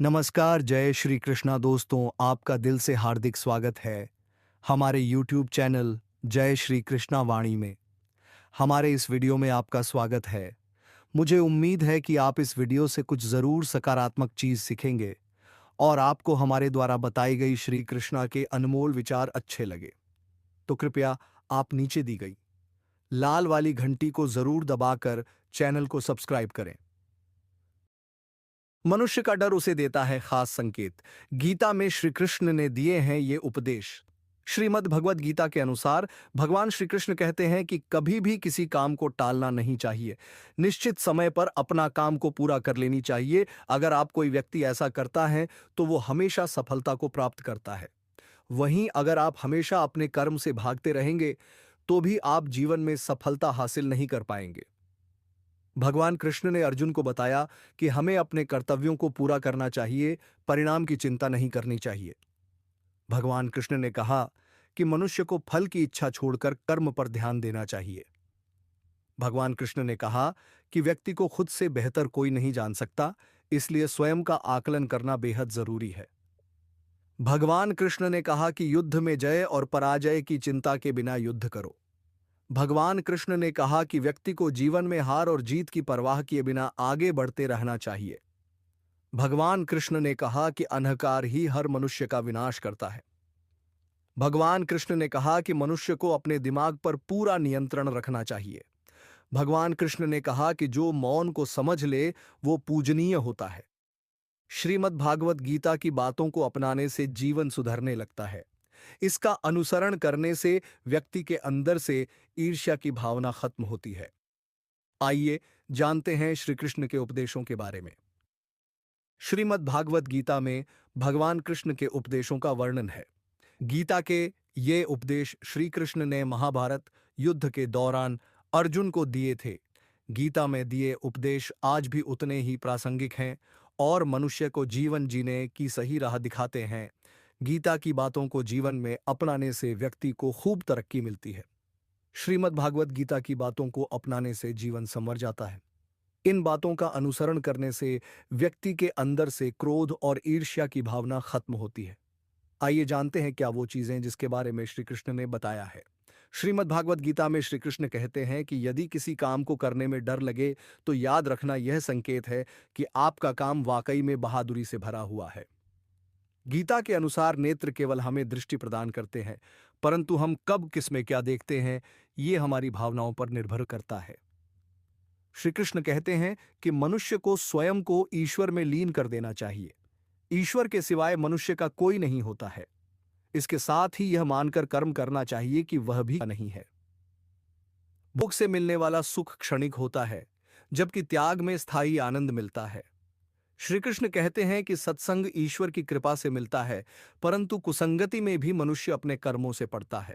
नमस्कार, जय श्री कृष्णा दोस्तों, आपका दिल से हार्दिक स्वागत है हमारे YouTube चैनल जय श्री कृष्णा वाणी में। हमारे इस वीडियो में आपका स्वागत है। मुझे उम्मीद है कि आप इस वीडियो से कुछ ज़रूर सकारात्मक चीज़ सीखेंगे और आपको हमारे द्वारा बताई गई श्री कृष्णा के अनमोल विचार अच्छे लगे। तो कृपया आप नीचे दी गई लाल वाली घंटी को ज़रूर दबाकर चैनल को सब्सक्राइब करें। मनुष्य का डर उसे देता है खास संकेत। गीता में श्री कृष्ण ने दिए हैं ये उपदेश। श्रीमद् भगवद गीता के अनुसार भगवान श्री कृष्ण कहते हैं कि कभी भी किसी काम को टालना नहीं चाहिए। निश्चित समय पर अपना काम को पूरा कर लेनी चाहिए। अगर आप कोई व्यक्ति ऐसा करता है तो वो हमेशा सफलता को प्राप्त करता है। वहीं अगर आप हमेशा अपने कर्म से भागते रहेंगे तो भी आप जीवन में सफलता हासिल नहीं कर पाएंगे। भगवान कृष्ण ने अर्जुन को बताया कि हमें अपने कर्तव्यों को पूरा करना चाहिए, परिणाम की चिंता नहीं करनी चाहिए। भगवान कृष्ण ने कहा कि मनुष्य को फल की इच्छा छोड़कर कर्म पर ध्यान देना चाहिए। भगवान कृष्ण ने कहा कि व्यक्ति को खुद से बेहतर कोई नहीं जान सकता, इसलिए स्वयं का आकलन करना बेहद जरूरी है। भगवान कृष्ण ने कहा कि युद्ध में जय और पराजय की चिंता के बिना युद्ध करो। भगवान कृष्ण ने कहा कि व्यक्ति को जीवन में हार और जीत की परवाह किए बिना आगे बढ़ते रहना चाहिए। भगवान कृष्ण ने कहा कि अहंकार ही हर मनुष्य का विनाश करता है। भगवान कृष्ण ने कहा कि मनुष्य को अपने दिमाग पर पूरा नियंत्रण रखना चाहिए। भगवान कृष्ण ने कहा कि जो मौन को समझ ले वो पूजनीय होता है। श्रीमद् भागवत गीता की बातों को अपनाने से जीवन सुधरने लगता है। इसका अनुसरण करने से व्यक्ति के अंदर से ईर्ष्या की भावना खत्म होती है। आइए जानते हैं श्री कृष्ण के उपदेशों के बारे में। श्रीमद् भागवत गीता में भगवान कृष्ण के उपदेशों का वर्णन है। गीता के ये उपदेश श्री कृष्ण ने महाभारत युद्ध के दौरान अर्जुन को दिए थे। गीता में दिए उपदेश आज भी उतने ही प्रासंगिक हैं और मनुष्य को जीवन जीने की सही राह दिखाते हैं। गीता की बातों को जीवन में अपनाने से व्यक्ति को खूब तरक्की मिलती है। श्रीमद् भागवत गीता की बातों को अपनाने से जीवन संवर जाता है। इन बातों का अनुसरण करने से व्यक्ति के अंदर से क्रोध और ईर्ष्या की भावना खत्म होती है। आइए जानते हैं क्या वो चीजें जिसके बारे में श्री कृष्ण ने बताया है। श्रीमद् भागवत गीता में श्री कृष्ण कहते हैं कि यदि किसी काम को करने में डर लगे तो याद रखना यह संकेत है कि आपका काम वाकई में बहादुरी से भरा हुआ है। गीता के अनुसार नेत्र केवल हमें दृष्टि प्रदान करते हैं, परंतु हम कब किस में क्या देखते हैं ये हमारी भावनाओं पर निर्भर करता है। श्री कृष्ण कहते हैं कि मनुष्य को स्वयं को ईश्वर में लीन कर देना चाहिए। ईश्वर के सिवाय मनुष्य का कोई नहीं होता है। इसके साथ ही यह मानकर कर्म करना चाहिए कि वह भी नहीं है। भोग से मिलने वाला सुख क्षणिक होता है, जबकि त्याग में स्थायी आनंद मिलता है। श्री कृष्ण कहते हैं कि सत्संग ईश्वर की कृपा से मिलता है, परंतु कुसंगति में भी मनुष्य अपने कर्मों से पड़ता है।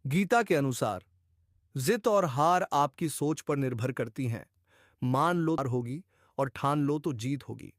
गीता के अनुसार जित और हार आपकी सोच पर निर्भर करती हैं। मान लो हार होगी और ठान लो तो जीत होगी।